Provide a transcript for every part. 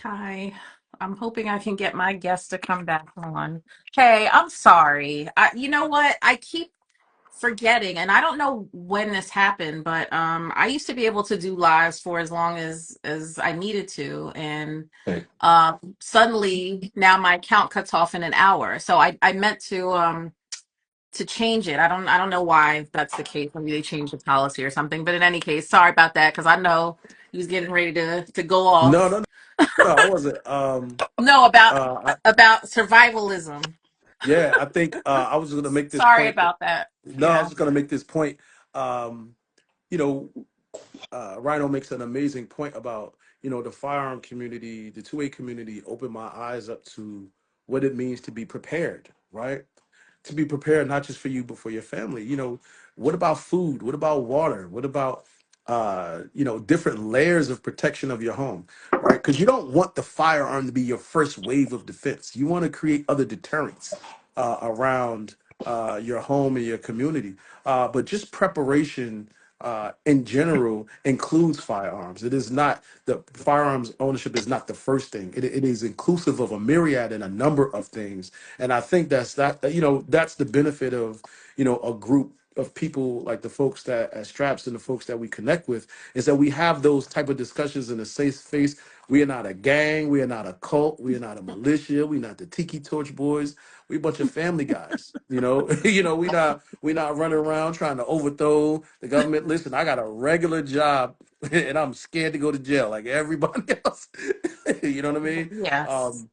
Hi. I'm hoping I can get my guest to come back on. Hey, I'm sorry. You know what? I keep forgetting, and I don't know when this happened, but I used to be able to do lives for as long as I needed to, and Hey, suddenly now my account cuts off in an hour. So I meant to change it. I don't know why that's the case. Maybe they changed the policy or something. But in any case, sorry about that because I know he was getting ready to go no, off. no, no, I wasn't. No, about I, about survivalism. yeah, I think I was going to make this Sorry point. about that. No, I was Yeah. just going to make this point. Um, you know, Rhino makes an amazing point about the firearm community, the 2A community. Opened my eyes up to what it means to be prepared, right? To be prepared not just for you but for your family. What about food? What about water? What about different layers of protection of your home, right? Because you don't want the firearm to be your first wave of defense. You want to create other deterrents around your home and your community. But just preparation in general includes firearms. It is not the firearms ownership is not the first thing. It is inclusive of a myriad and a number of things. And I think that's the benefit of a group of people like the folks that at Straps and the folks that we connect with is that we have those type of discussions in a safe space. We are not a gang. We are not a cult. We are not a militia. We're not the Tiki Torch Boys. We a bunch of family guys. We not running around trying to overthrow the government. Listen, I got a regular job and I'm scared to go to jail like everybody else. You know what I mean? Yes. Um,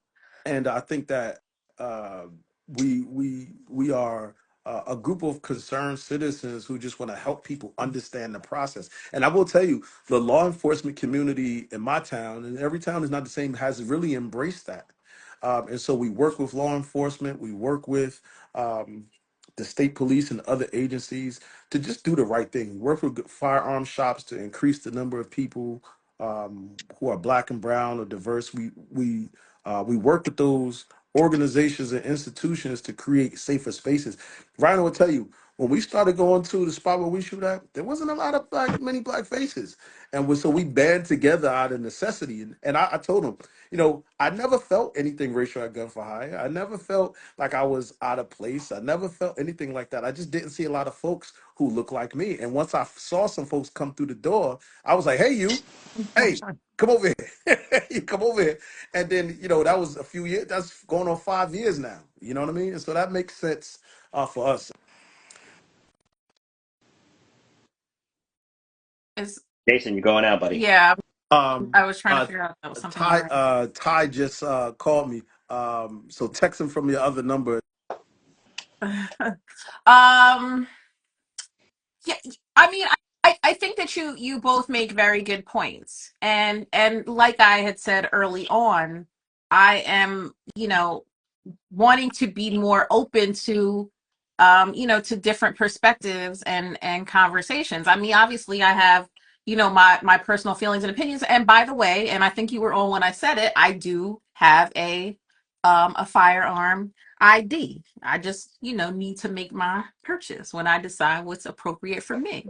and I think that uh, we are a group of concerned citizens who just want to help people understand the process. And I will tell you, the law enforcement community in my town, and every town is not the same, has really embraced that. And so we work with law enforcement, we work with um, the state police and other agencies to just do the right thing. We work with firearm shops to increase the number of people who are black and brown or diverse. We work with those organizations and institutions to create safer spaces. Ryan will tell you, when we started going to the spot where we shoot at, there wasn't a lot of many black faces, and so we band together out of necessity. And I told him, I never felt anything racial at Gun for Hire. I never felt like I was out of place. I never felt anything like that. I just didn't see a lot of folks who look like me. And once I saw some folks come through the door, I was like, hey, hey, come over here. You come over here. And then, that was a few years. That's going on 5 years now. You know what I mean? And so that makes sense for us. Is Jason, you're going out, buddy. yeah. Um, I was trying to uh, figure out if that was something on Ty, our end. Ty just called me. So text him from your other number. um. Yeah, I mean, I think that you both make very good points, and like I had said early on, I am wanting to be more open to to different perspectives and conversations. I mean, obviously I have my personal feelings and opinions, and by the way, and I think you were on when I said it, I do have a firearm ID. I just need to make my purchase when I decide what's appropriate for me.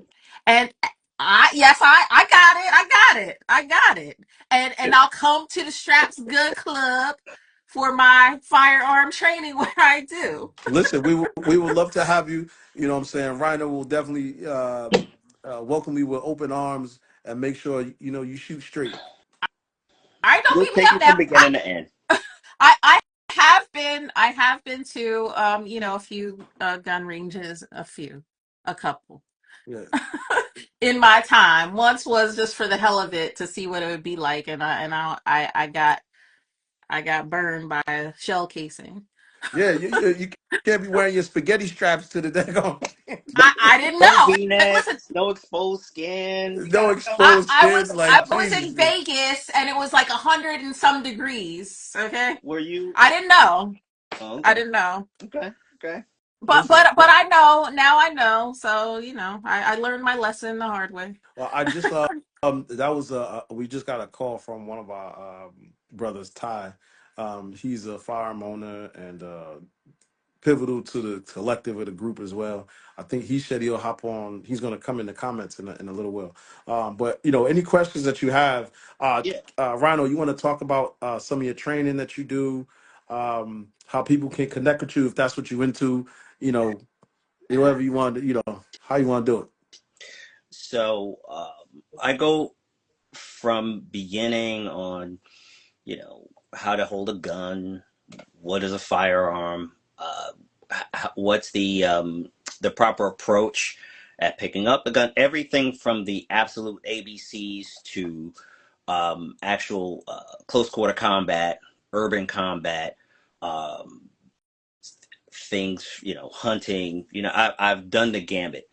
And I got it. I got it. And I'll come to the Straps Gun Club for my firearm training when I do. Listen, we would love to have you. You know what I'm saying? Rhino will definitely welcome you with open arms and make sure you shoot straight. I don't We'll beat me take up you now. from beginning to end. I have been to a few gun ranges, a couple Yeah. in my time. Once was just for the hell of it to see what it would be like, and I got burned by a shell casing. Yeah, you can't be wearing your spaghetti straps to the daggone. I didn't No know. Listen, V-necks, no exposed skin. You No gotta know. I, exposed I skins, was I like was in Jesus. Vegas and it was like 100 and some degrees. Okay, Were you? I didn't know. Oh, I okay, didn't know. okay, okay. But Listen, but but I know now. I know. So I learned my lesson the hard way. well, I just that was we just got a call from one of our brothers, Ty. He's a firearm owner and pivotal to the collective of the group as well. I think he said he'll hop on. He's going to come in the comments in a little while. But any questions that you have, Yeah. Rhino, you want to talk about some of your training that you do, how people can connect with you if that's what you're into, whatever you want, how you want to do it. So I go from beginning on, how to hold a gun, what is a firearm, what's the proper approach at picking up the gun, everything from the absolute ABCs to actual close quarter combat, urban combat, um, things, hunting. I've done the gambit,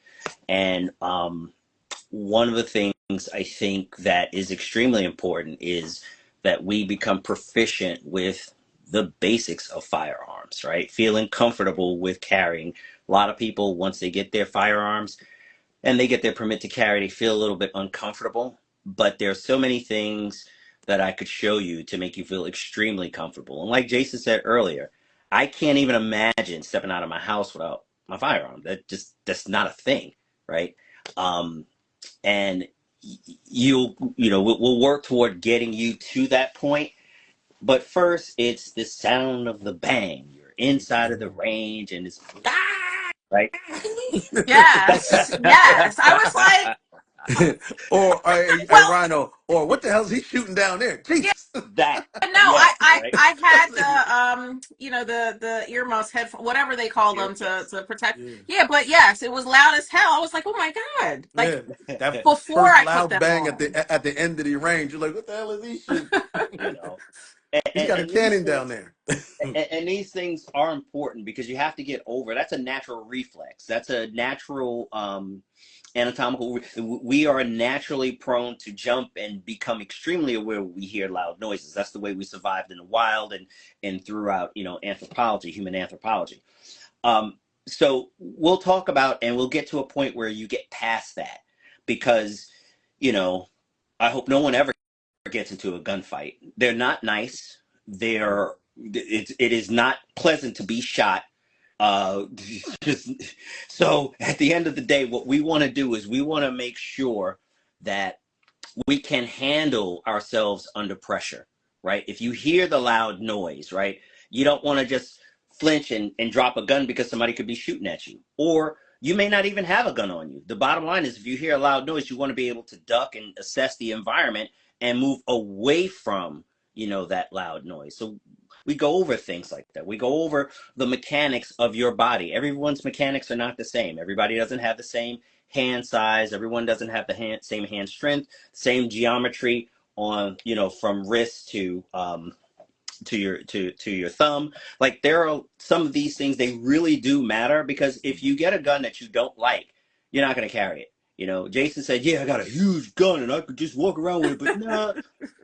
and one of the things I think that is extremely important is that we become proficient with the basics of firearms, right? Feeling comfortable with carrying. A lot of people, once they get their firearms and they get their permit to carry, they feel a little bit uncomfortable. But there's so many things that I could show you to make you feel extremely comfortable. And like Jason said earlier, I can't even imagine stepping out of my house without my firearm. That's not a thing, right? And we'll work toward getting you to that point. But first, it's the sound of the bang. You're inside of the range, and it's right. Yes, yes. I was like, Or a well, Rhino, or what the hell is he shooting down there? yeah. Jesus. That, No, yes, right. I had the earmuffs, headphone, whatever they call them Yes. to protect. Yeah. Yeah, but yes, it was loud as hell. I was like, oh my God. Like Yeah. That before first I put loud them bang at the on. at the end of the range, you're like, what the hell is he shooting? you know, and, He's got a and these cannon down things there. and these things are important because you have to get over. That's a natural reflex. That's a natural anatomical. We are naturally prone to jump and become extremely aware when we hear loud noises. That's the way we survived in the wild and throughout anthropology, human anthropology. So we'll talk about and we'll get to a point where you get past that because I hope no one ever gets into a gunfight. They're not nice. It is not pleasant to be shot. Just, so at the end of the day, what we want to do is we want to make sure that we can handle ourselves under pressure, right? If you hear the loud noise, right, you don't want to just flinch and drop a gun because somebody could be shooting at you. Or you may not even have a gun on you. The bottom line is if you hear a loud noise, you want to be able to duck and assess the environment and move away from, that loud noise. So we go over things like that. We go over the mechanics of your body. Everyone's mechanics are not the same. Everybody doesn't have the same hand size. Everyone doesn't have the same hand strength, same geometry on, from wrist to your thumb. Like there are some of these things, they really do matter because if you get a gun that you don't like, you're not going to carry it. Jason said, yeah, I got a huge gun and I could just walk around with it, but nah,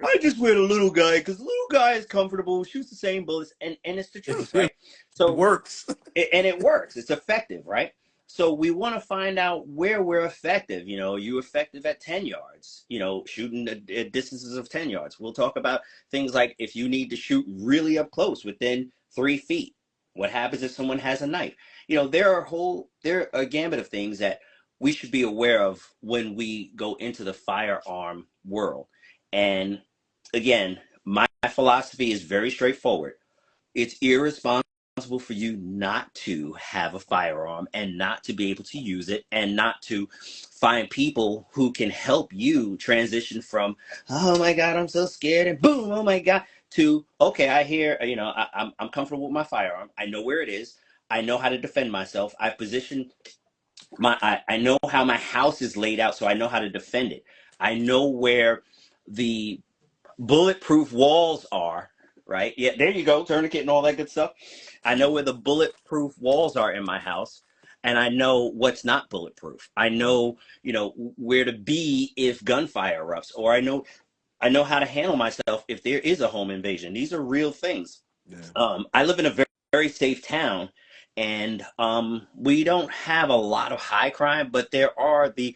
I just wear the little guy because the little guy is comfortable, shoots the same bullets, and it's the truth, right? It So works. and it works. It's effective, right? So we want to find out where we're effective. Are you effective at 10 yards, shooting at distances of 10 yards? We'll talk about things like if you need to shoot really up close within 3 feet, what happens if someone has a knife? There are a gambit of things that we should be aware of when we go into the firearm world. And again, my philosophy is very straightforward. It's irresponsible for you not to have a firearm and not to be able to use it and not to find people who can help you transition from, oh my God, I'm so scared, and boom, oh my God, to, okay, I hear, I'm comfortable with my firearm. I know where it is. I know how to defend myself. I position I know how my house is laid out, so I know how to defend it. I know where the bulletproof walls are, right? Yeah, there you go, tourniquet and all that good stuff. I know where the bulletproof walls are in my house, and I know what's not bulletproof. I know, where to be if gunfire erupts, or I know how to handle myself if there is a home invasion. These are real things. Yeah. I live in a very, very safe town, and we don't have a lot of high crime, but there are the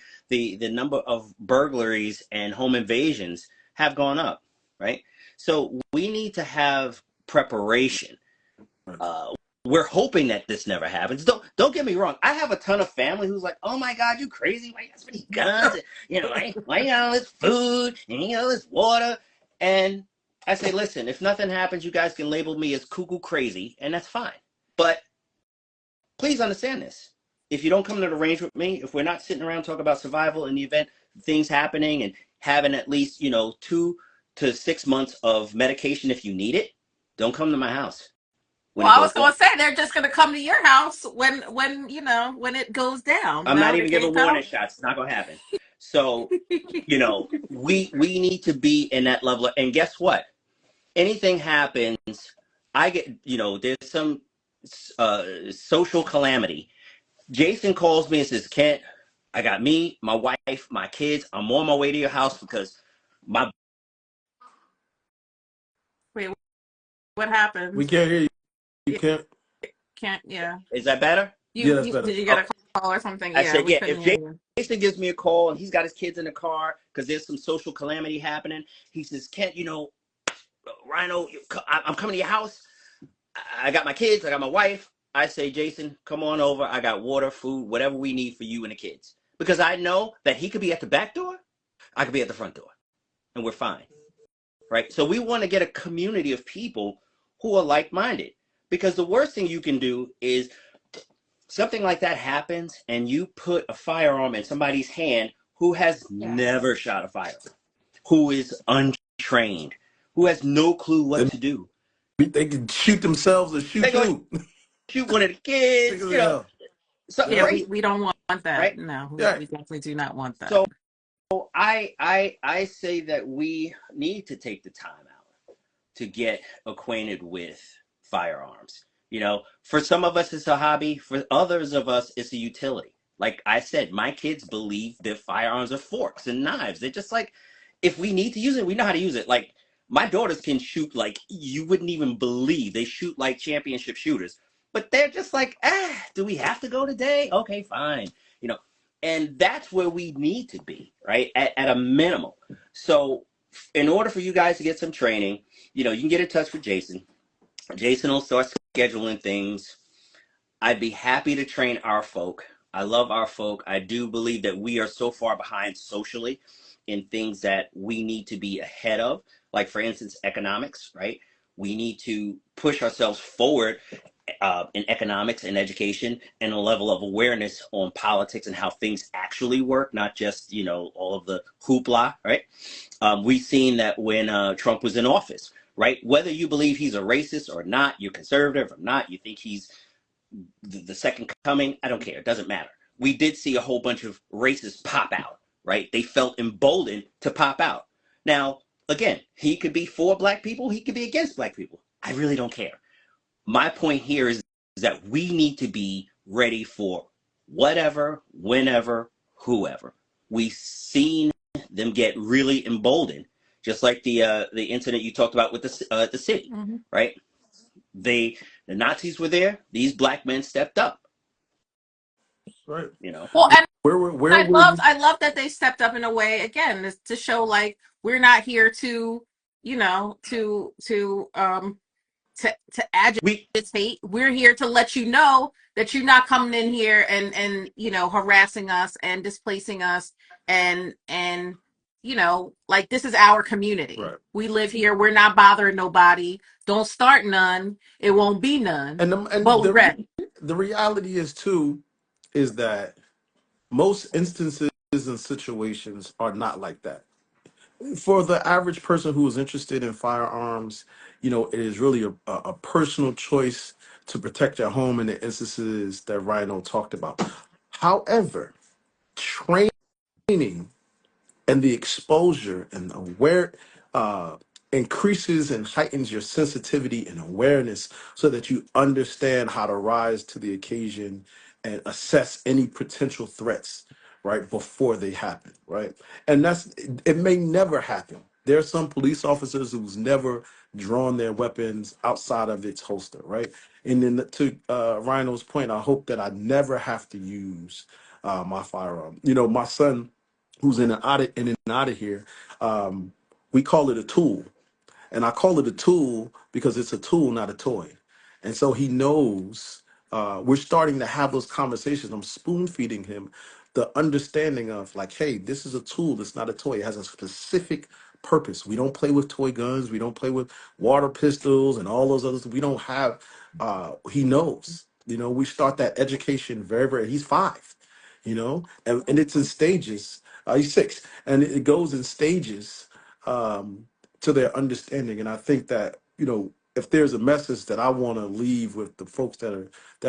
number of burglaries and home invasions have gone up, right? So we need to have preparation. Right. we're hoping that this never happens. Don't get me wrong. I have a ton of family who's like, "Oh my God, you crazy? Why you got so many guns? And, why you got all this food and you got all this water?" And I say, listen, if nothing happens, you guys can label me as cuckoo crazy, and that's fine. But please understand this. If you don't come to the range with me, if we're not sitting around talking about survival in the event of things happening and having at least 2 to 6 months of medication if you need it, don't come to my house when Well, it I goes was down. going to say they're just going to come to your house when it goes down. I'm No, not they even can't giving come. warning shots. It's not gonna happen. So, we need to be in that level. And guess what? Anything happens, I get, there's some social calamity. Jason calls me and says, Kent, I got me, my wife, my kids. I'm on my way to your house because my Wait, what We happened? can't hear you. You You can't. can't. Yeah. is that better? Yeah, that's You better. did you get Okay. a call or something? I Yeah, said, we yeah, couldn't if hear you. Jason gives me a call and he's got his kids in the car because there's some social calamity happening, he says, Kent, Rhino, I'm coming to your house. I got my kids, I got my wife. I say, Jason, come on over. I got water, food, whatever we need for you and the kids. Because I know that he could be at the back door, I could be at the front door, and we're fine. Right? So we want to get a community of people who are like minded. Because the worst thing you can do is something like that happens and you put a firearm in somebody's hand who has Yes. never shot a firearm, who is untrained, who has no clue what They, to do. they can shoot themselves or They're shoot going you. to shoot one of the Think kids, of it, yeah. something Yeah, Yeah. crazy, we don't want that. right? No, Yeah. we definitely do not want that. So I say that we need to take the time out to get acquainted with firearms. For some of us it's a hobby, for others of us it's a utility. Like I said, my kids believe that firearms are forks and knives. They're just like, if we need to use it, we know how to use it. Like my daughters can shoot like you wouldn't even believe. They shoot like championship shooters. But they're just like, do we have to go today? Okay, fine. You know, and that's where we need to be, right? At a minimum. So in order for you guys to get some training, you can get in touch with Jason. Jason will start scheduling things. I'd be happy to train our folk. I love our folk. I do believe that we are so far behind socially in things that we need to be ahead of. Like, for instance, economics, right? We need to push ourselves forward in economics and education and a level of awareness on politics and how things actually work, not just, all of the hoopla, right? We've seen that when Trump was in office, right? Whether you believe he's a racist or not, you're conservative or not, you think he's the second coming, I don't care. It doesn't matter. We did see a whole bunch of racists pop out, right? They felt emboldened to pop out. Now, again, he could be for black people, he could be against black people. I really don't care. My point here is that we need to be ready for whatever, whenever, whoever. We've seen them get really emboldened, just like the incident you talked about with the city, Hmm. right? The Nazis were there. These black men stepped up. Right. You know, Well, and Where were you? I love that they stepped up in a way again to show like we're not here to you know to we agitate. We're here to let you know that you're not coming in here and harassing us and displacing us and like this is our community. Right. We live here. We're not bothering nobody. Don't start none. It won't be none. And But we ready. the reality is too is that most instances and situations are not like that. For the average person who is interested in firearms, it is really a personal choice to protect your home in the instances that Rhino talked about. However, training and the exposure and aware uh, increases and heightens your sensitivity and awareness so that you understand how to rise to the occasion and assess any potential threats right before they happen, right? And it may never happen. There are some police officers who's never drawn their weapons outside of its holster, right? And then to Rhino's point, I hope that I never have to use my firearm. My son who's in and out of here, um, we call it a tool. And I call it a tool because it's a tool, not a toy. And so he knows we're starting to have those conversations. I'm spoon feeding him the understanding of like, hey, this is a tool. It's not a toy. It has a specific purpose. We don't play with toy guns. We don't play with water pistols and all those others. We don't have, he knows, we start that education very, very, he's 5, and it's in stages. He's 6 and it goes in stages to their understanding. And I think that, if there's a message that I want to leave with the folks that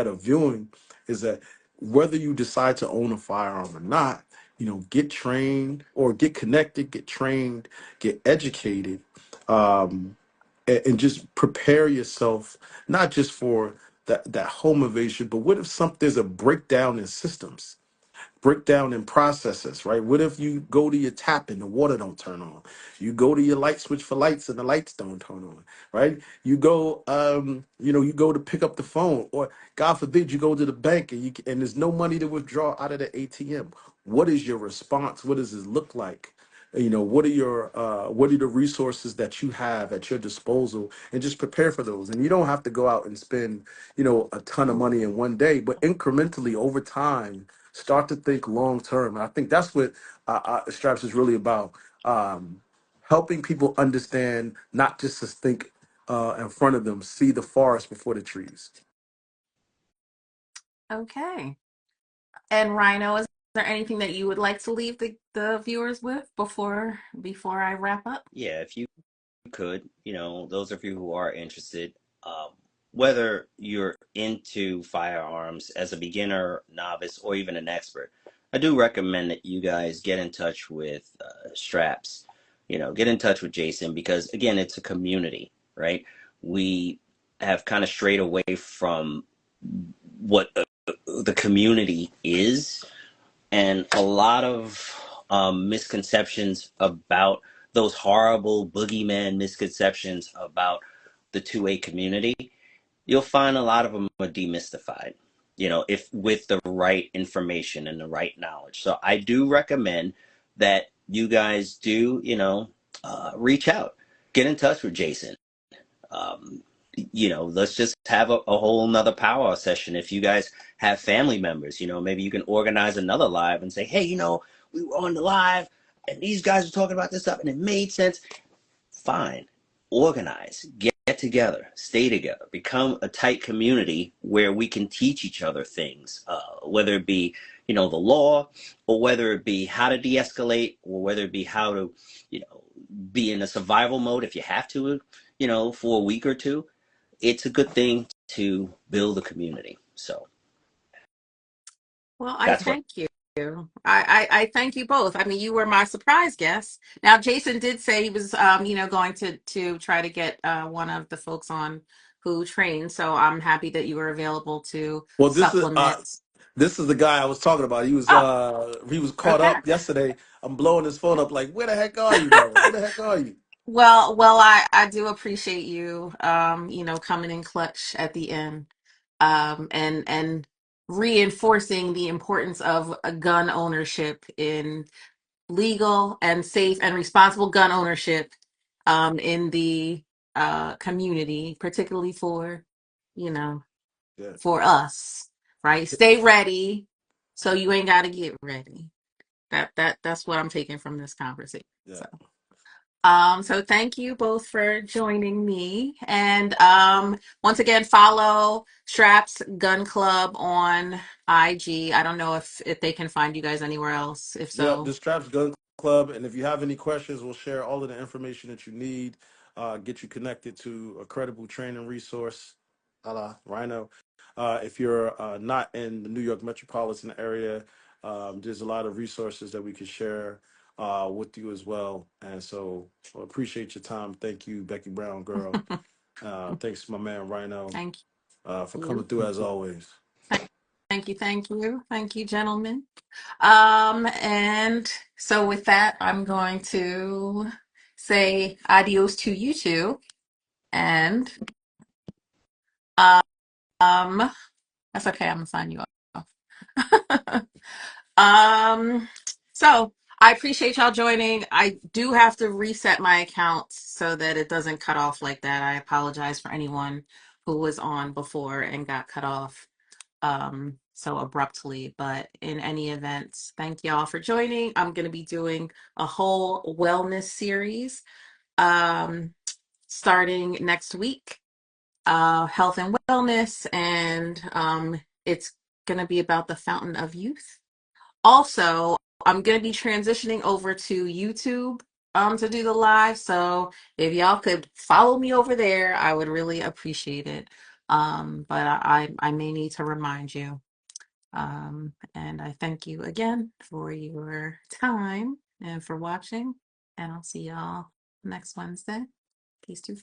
are viewing, is that whether you decide to own a firearm or not, get trained or get connected, get trained, get educated, and just prepare yourself not just for that home invasion, but what if there's a breakdown in systems, breakdown in processes, right? What if you go to your tap and the water don't turn on? You go to your light switch for lights and the lights don't turn on, right? You go to pick up the phone, or God forbid you go to the bank and there's no money to withdraw out of the ATM. What is your response? What does it look like? What are the resources that you have at your disposal, and just prepare for those. And you don't have to go out and spend a ton of money in one day, but incrementally over time start to think long term. And I think that's what Straps is really about, helping people understand, not just to think in front of them, see the forest before the trees. Okay. And Rhino, is there anything that you would like to leave the viewers with before I wrap up? Yeah, if you could, those of you who are interested, um, whether you're into firearms as a beginner, novice, or even an expert, I do recommend that you guys get in touch with Straps. Get in touch with Jason, because again, it's a community, right? We have kind of strayed away from what the community is, and a lot of misconceptions about those horrible boogeyman misconceptions about the 2A community. You'll find a lot of them are demystified, if with the right information and the right knowledge. So I do recommend that you guys do, reach out, get in touch with Jason. um, let's just have a whole nother power session. If you guys have family members, maybe you can organize another live and say, hey, we were on the live and these guys were talking about this stuff and it made sense. Fine. Organize, get together, stay together, become a tight community where we can teach each other things, whether it be, the law, or whether it be how to de-escalate, or whether it be how to, be in a survival mode if you have to, for a week or two. It's a good thing to build a community. So Well, I that's what. thank you. I thank you both. I mean, you were my surprise guest. Now, Jason did say he was, going to try to get one of the folks on who trained. So I'm happy that you were available to Well, supplement. this is the guy I was talking about. Oh, He was caught okay. up yesterday. I'm blowing his phone up like, where the heck are you, brother? Where the heck are you? Well, I do appreciate you, coming in clutch at the end, and reinforcing the importance of a gun ownership in legal and safe and responsible gun ownership, in the community, particularly you know, Yeah, for us, right? Stay ready, so you ain't got to get ready. That's what I'm taking from this conversation. yeah. So. So thank you both for joining me. And once again, follow Straps Gun Club on IG. I don't know if they can find you guys anywhere else. If Yep, so. this Traps Gun Club. And if you have any questions, we'll share all of the information that you need, get you connected to a credible training resource, a la Rhino. If you're not in the New York metropolitan area, there's a lot of resources that we can share with you as well. And so I appreciate your time. Thank you, Becky Brown Girl. Thanks to my man Rhino Thank for coming you. through as always. Thank you, gentlemen. And so with that, I'm going to say adios to you two. And um, that's okay. I'm gonna sign you off. Um, so I appreciate y'all joining. I do have to reset my account so that it doesn't cut off like that. I apologize for anyone who was on before and got cut off so abruptly. But in any event, thank y'all for joining. I'm going to be doing a whole wellness series starting next week, health and wellness, and it's going to be about the fountain of youth. Also, I'm going to be transitioning over to YouTube to do the live. So if y'all could follow me over there, I would really appreciate it. But I may need to remind you. And I thank you again for your time and for watching. And I'll see y'all next Wednesday. Peace to